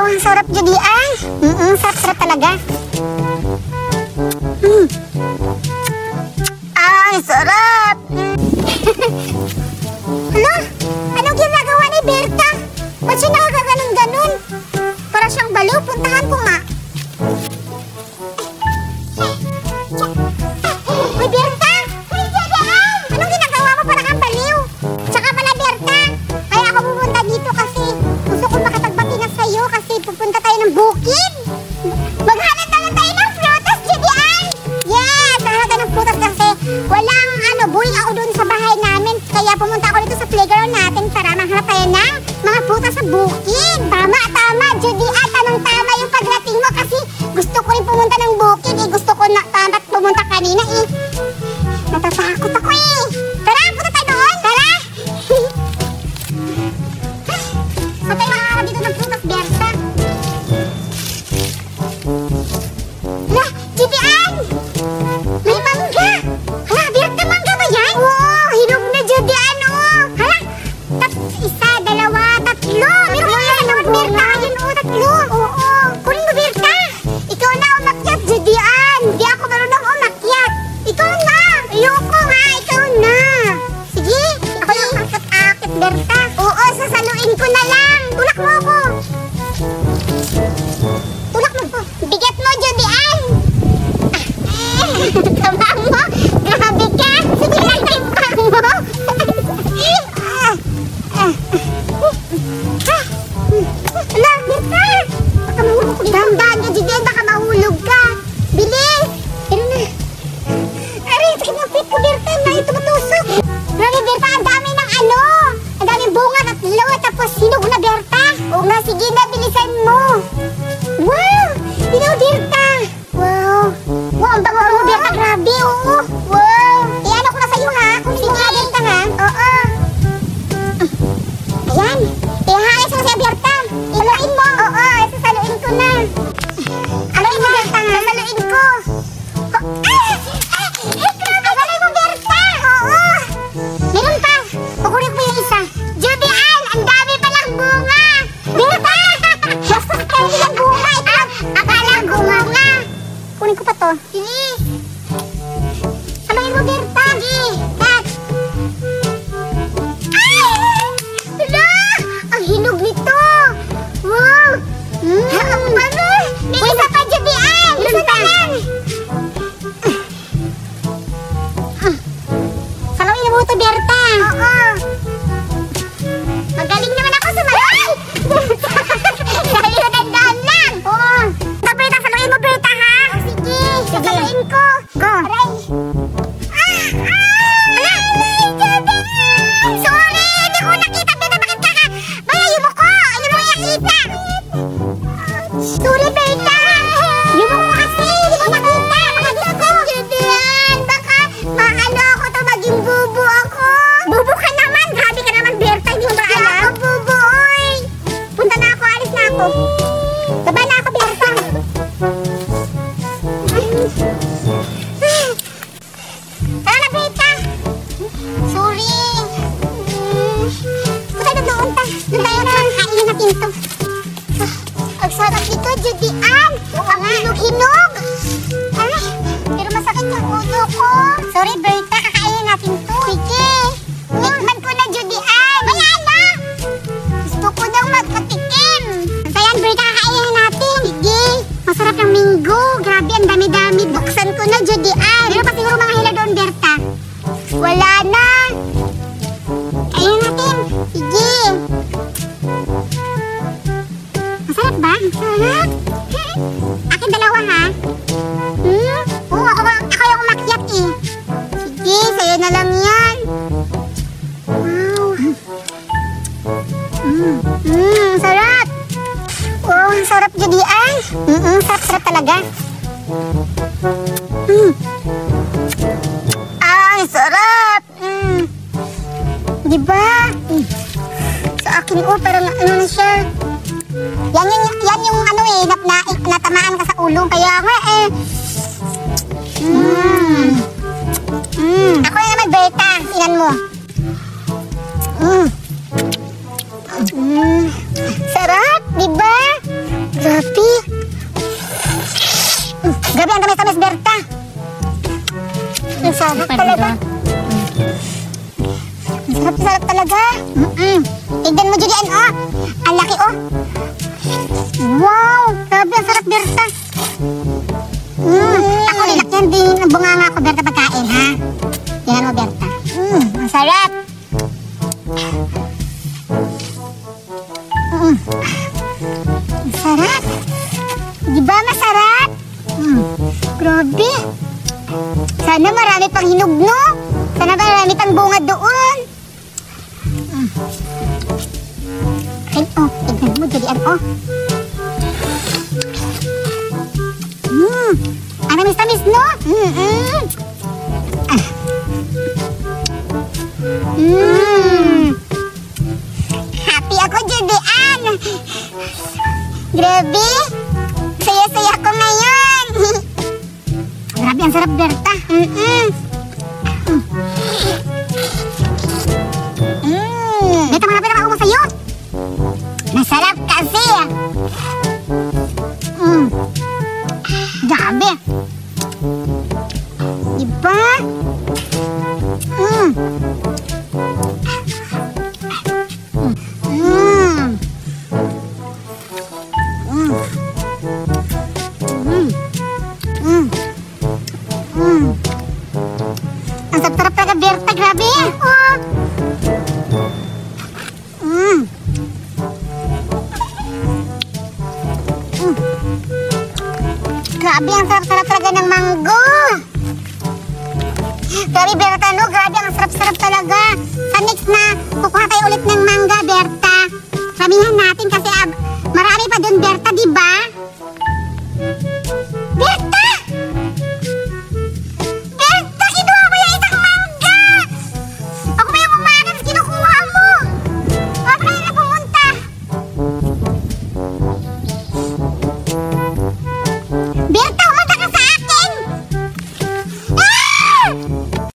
Wow, ang sarap Judy ay. Sarap talaga. Ay, sarap. Hala, anong ginagawa ni Berta? Ba't siya nakakaganon-ganon? Para siyang baliw, puntahan ko nga. Uy, Berta! Uy, Jadaan! Anong ginagawa mo para kang baliw? Tsaka pala, Berta, kaya ako pupunta dito kasi gusto ko makapagbati na sa'yo kasi pupunta tayo ng bukid. Maghanap naman tayo ng prutas, Jadaan! Yes! Maghanap tayo ng prutas kasi walang buhay ako doon sa bahay namin. Kaya pumunta ako dito sa playground natin para maghanap tayo ng mga prutas sa bukid. Tama, Jadaan! Tamang-tama yung pagdating mo kasi gusto ko rin pumunta ng bukid. Gusto ko na tama't pumunta kanina natatakot ako Tara, punta tayo doon. Tara! Saan tayo makakala dito ng prutas, Berta? Hala, Jadaan! May mangga! Hala, Berta, mangga ba yan? Oo, hinog na, Jadaan, Hala, isa, dalawa, tatlo! Meron mo yan, Berta! Ayun, tatlo! Oo, kunin mo, Berta! Ikaw na umakyat, Jadaan! Di ako marunong umakyat! Ikaw na! Ayoko nga, ikaw na! Sige, ako yung akit-akit, Berta! Oo, sasaluin ko na lang! Tulak mo ako! Tulak mo po! Bigat mo, Jadaan! Tama mo! Grabe ka! Sige lang, timpang mo! Hala, Berta! Baka mahulog ko. Dahan-dahan ka, Jadaan! Baka mahulog ka! Bilis! Pero na! Aray, sakit ng pit ko, Berta! Na ito matusok! Grabe, Berta! Ang dami ng ang daming bunga, tatlo! Tapos hinog na, Berta! Oo nga, sige na, bilisan mo! Wow! Hinog, Berta! Wow! Wow, ang bango mo, Berta! Grabe, oo! Wow! Iano ko na sa'yo, ha? Sige, Berta, ha? Oo! Ayan! Ihangis mo siya, Berta! Saluin mo! Oo, sasaluin ko na! Saluin mo, Berta, ha? Sasaluin ko! Sasaluin mo, Berta! Oo! Meron pa! Kukunin mo yung isa! Jadaan! Ang dami palang bunga! Berta! Basta kayo nilang bunga! Ito akalang bunga! Kunin ko pa to. Bilis! Saluin mo, Berta! Sige! Catch! Hala! Ang hinog nito! Wow! Ang bango! May isa pa, Jadaan! Isa na lang! Saluin mo ito, Berta! Oo! Magaling naman ako sa malay! Saluin mo, dandaan lang! Oo! Berta, saluin mo, Berta, ha? Sige! Saluin ko! Go! Aray! Sorry! Hindi ko nakita, Berta! Bakit ka? Malayo mo ko! Ano mo nakita? Sorry, Berta! Yung mo kasi! Hindi ko nakita! Baka gusto ko! Jadaan! Baka maano ako to, maging bubo ako! Bubo ka naman! Grabe ka naman, Berta! Hindi mo ba alam? Ako bubo, oy! Punta na ako, alis na ako! Baba na ako, Berta! Tara na, Berta! Sorry! Punta na doon ta! Doon tayo na! Kainin natin ito! Ang sarap ito, Jadaan! Ang hinog-hinog! Ay! Pero masakit yung ulo ko! Sorry, Berta! Kakainin natin ito! Sige! Tikman ko na, Jadaan! Wala na! Gusto ko nang magkatikim! Ayan, Berta! Kakainin natin! Sige! Masarap ng minggo! Grabe, ang dami-dami! Buksan ko na, Jadaan! Pero pa siguro mga hila doon, Berta! Wala na! Kainin natin! Sige! Masarap ba? Masarap! Akin dalawa, ha? Oo, ako yung umakyat, Sige, sa'yo na lang yan. Wow! Sarap! Wow, ang sarap, Jadaan! Sarap talaga. Ay, sarap! Diba? Sa akin, parang ano na siya. Yan yung natamaan ka sa ulo. Kaya nga Ako na naman, Berta. Tingnan mo. Sarap, diba? matamis, Berta. Ang sarap talaga. Ang sarap talaga. Tignan mo, Julian, oh. Ang laki, oh. Wow, grabe, ang sarap, Berta. Ako nilakyan din ang bunganga ko, Berta, pagkain, ha? Tingnan mo, Berta. Ang sarap. Ang sarap. Diba masarap? Grabe. Sana marami pang hinog, no? Sana marami pang bunga doon. Ay, oh, tignan mo, Julian, oh. Ang tamis-tamis, no? Happy ako, Julian. Grabe. Saya-saya ko ngayon. Grabe, ang sarap, Berta. Berta, malapit na ako sa'yo. Masarap kasi. Grabe. Diba? Ang sarap talaga, Berta. Grabe. Grabe, ang sarap-sarap talaga ng mango. Grabe, Berta, no? Grabe, ang sarap-sarap talaga. Sa next na, kukuha tayo ulit ng mangga, Berta. Samihan natin kasi marami pa